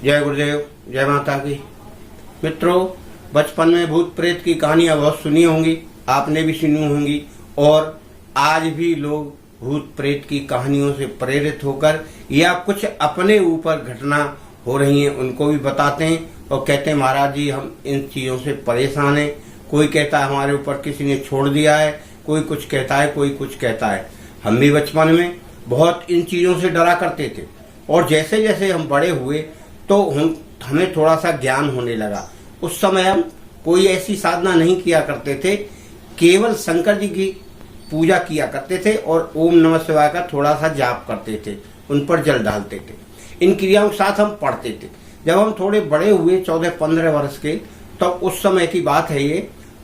जय गुरुदेव, जय माता की। मित्रों, बचपन में भूत प्रेत की कहानियां बहुत सुनी होंगी, आपने भी सुनी होंगी, और आज भी लोग भूत प्रेत की कहानियों से प्रेरित होकर या कुछ अपने ऊपर घटना हो रही हैं उनको भी बताते हैं और कहते हैं महाराज जी हम इन चीज़ों से परेशान हैं। कोई कहता है हमारे ऊपर किसी ने छोड़ दिया है, कोई कुछ कहता है, कोई कुछ कहता है। हम भी बचपन में बहुत इन चीज़ों से डरा करते थे और जैसे जैसे हम बड़े हुए तो हमें थोड़ा सा ज्ञान होने लगा। उस समय हम कोई ऐसी साधना नहीं किया करते थे, केवल शंकर जी की पूजा किया करते थे और ओम नमः शिवाय का थोड़ा सा जाप करते थे, उन पर जल डालते थे। इन क्रियाओं के साथ हम पढ़ते थे। जब हम थोड़े बड़े हुए 14-15 वर्ष के, तो उस समय की बात है ये,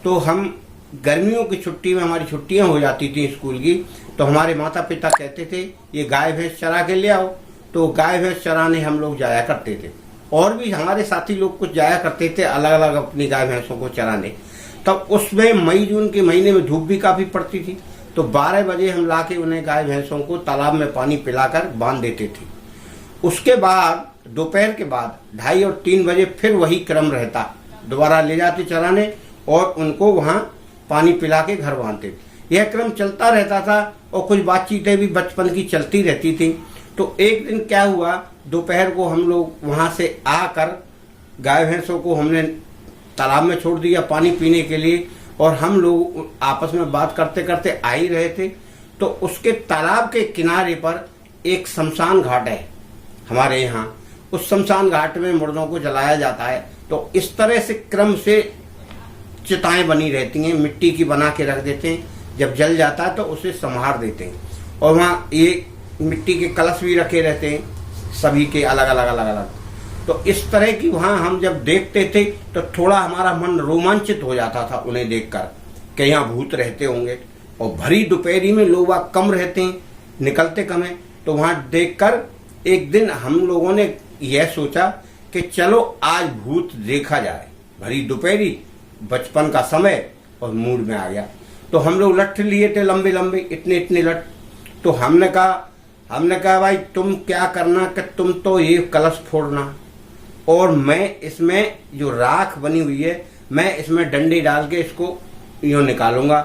तो हम गर्मियों की छुट्टी में, हमारी छुट्टियां हो जाती थी स्कूल की, तो हमारे माता पिता कहते थे ये गाय भैंस चरा के ले आओ। तो गाय भैंस चराने हम लोग जाया करते थे और भी हमारे साथी लोग कुछ जाया करते थे अलग अलग अपनी गाय भैंसों को चराने। तब उसमें मई जून के महीने में धूप भी काफी पड़ती थी, तो 12 बजे हम लाके उन्हें गाय भैंसों को तालाब में पानी पिलाकर बांध देते थे। उसके बाद दोपहर के बाद 2:30 और 3 बजे फिर वही क्रम रहता, दोबारा ले जाते चराने और उनको वहां पानी पिला के घर बांधते। यह क्रम चलता रहता था और कुछ बातचीतें भी बचपन की चलती रहती थी। तो एक दिन क्या हुआ, दोपहर को हम लोग वहां से आकर गाय भैंसों को हमने तालाब में छोड़ दिया पानी पीने के लिए, और हम लोग आपस में बात करते करते आ ही रहे थे। तो उसके तालाब के किनारे पर एक शमशान घाट है हमारे यहाँ। उस शमशान घाट में मुर्दों को जलाया जाता है। तो इस तरह से क्रम से चिताएं बनी रहती हैं, मिट्टी की बना के रख देते हैं। जब जल जाता है तो उसे संभार देते हैं और वहाँ ये मिट्टी के कलश भी रखे रहते हैं, सभी के अलग अलग। तो इस तरह की वहाँ हम जब देखते थे तो थोड़ा हमारा मन रोमांचित हो जाता था उन्हें देखकर कि यहाँ भूत रहते होंगे। और भरी दोपहरी में लोग वहाँ कम रहते हैं, निकलते कम है। तो वहाँ देखकर एक दिन हम लोगों ने यह सोचा कि चलो आज भूत देखा जाए। भरी दोपहरी, बचपन का समय और मूड में आ गया। तो हम लोग लठ लिए थे लंबे लंबे, इतने लठ। तो हमने कहा भाई तुम क्या करना कि तुम तो ये कलश फोड़ना और मैं इसमें जो राख बनी हुई है मैं इसमें डंडे डाल के इसको यूं निकालूंगा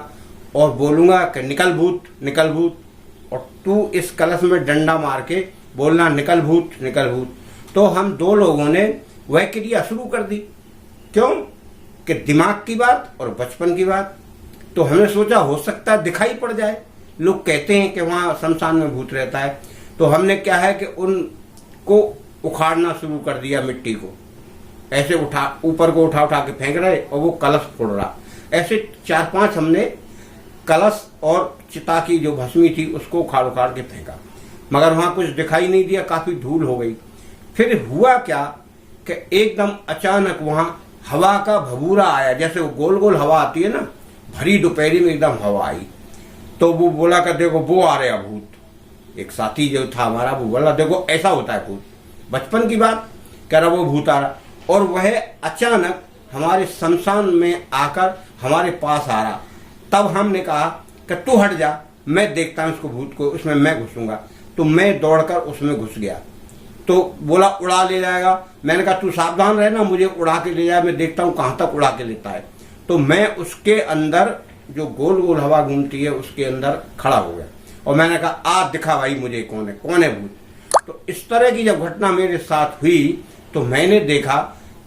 और बोलूंगा कि निकल भूत निकल भूत, और तू इस कलश में डंडा मार के बोलना निकल भूत निकल भूत। तो हम 2 लोगों ने वह क्रिया शुरू कर दी। क्यों कि दिमाग की बात और बचपन की बात। तो हमने सोचा हो सकता है दिखाई पड़ जाए, लोग कहते हैं कि वहां शमशान में भूत रहता है। तो हमने क्या है कि उनको उखाड़ना शुरू कर दिया, मिट्टी को ऐसे ऊपर को उठा के फेंक रहे और वो कलश फोड़ रहा। ऐसे 4-5 हमने कलश और चिता की जो भस्मी थी उसको उखाड़ के फेंका, मगर वहां कुछ दिखाई नहीं दिया, काफी धूल हो गई। फिर हुआ क्या कि एकदम अचानक वहां हवा का भभूरा आया, जैसे वो गोल गोल हवा आती है ना, भरी दोपहरी में एकदम हवा आई। तो वो बोला कि देखो वो आ रहा भूत। एक साथी जो था हमारा वो बोला देखो ऐसा होता है भूत। बचपन की बात कह रहा, वो भूत आ रहा और वह अचानक हमारे शमशान में आकर हमारे पास आ रहा। तब हमने कहा कि तू हट जा, मैं देखता हूं उसको भूत को, उसमें मैं घुसूंगा। तो मैं दौड़कर उसमें घुस गया। तो बोला उड़ा ले जाएगा। मैंने कहा तू सावधान रहना, मुझे उड़ा के ले जाए, मैं देखता हूँ कहाँ तक उड़ा के लेता है। तो मैं उसके अंदर जो गोल गोल हवा घूमती है उसके अंदर खड़ा हो गया और मैंने कहा आ दिखा भाई मुझे कौन है भूत। तो इस तरह की जब घटना मेरे साथ हुई तो मैंने देखा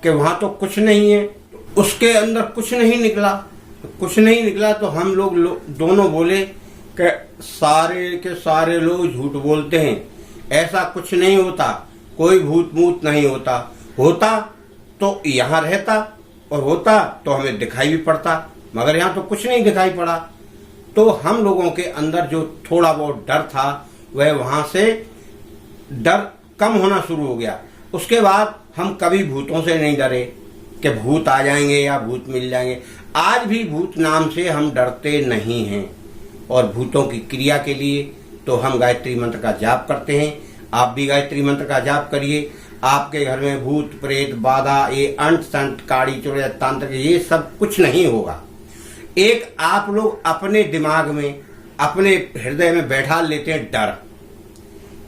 कि वहां तो कुछ नहीं है, उसके अंदर कुछ नहीं निकला। तो हम लोग दोनों बोले कि सारे के सारे लोग झूठ बोलते हैं, ऐसा कुछ नहीं होता, कोई भूत मूत नहीं होता तो यहाँ रहता और होता तो हमें दिखाई भी पड़ता, मगर यहाँ तो कुछ नहीं दिखाई पड़ा। तो हम लोगों के अंदर जो थोड़ा बहुत डर था वह वहां से डर कम होना शुरू हो गया। उसके बाद हम कभी भूतों से नहीं डरे कि भूत आ जाएंगे या भूत मिल जाएंगे। आज भी भूत नाम से हम डरते नहीं हैं। और भूतों की क्रिया के लिए तो हम गायत्री मंत्र का जाप करते हैं। आप भी गायत्री मंत्र का जाप करिए। आपके घर में भूत प्रेत बाधा, ये अंट संट काड़ी चोर तांत्रिक ये सब कुछ नहीं होगा। एक आप लोग अपने दिमाग में, अपने हृदय में बैठा लेते हैं डर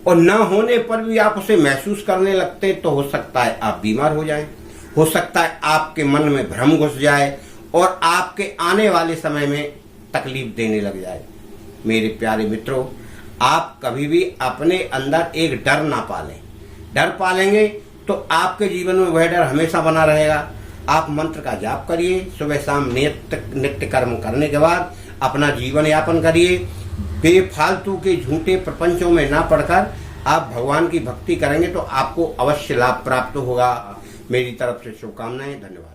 और न होने पर भी आप उसे महसूस करने लगते तो हो सकता है आप बीमार हो जाएं, हो सकता है आपके मन में भ्रम घुस जाए और आपके आने वाले समय में तकलीफ देने लग जाए। मेरे प्यारे मित्रों, आप कभी भी अपने अंदर एक डर ना पालें। डर पालेंगे तो आपके जीवन में वह डर हमेशा बना रहेगा। आप मंत्र का जाप करिए, सुबह शाम नित्य कर्म करने के बाद अपना जीवन यापन करिए। बेफालतू के झूठे प्रपंचों में ना पड़कर आप भगवान की भक्ति करेंगे तो आपको अवश्य लाभ प्राप्त होगा। मेरी तरफ से शुभकामनाएं। धन्यवाद।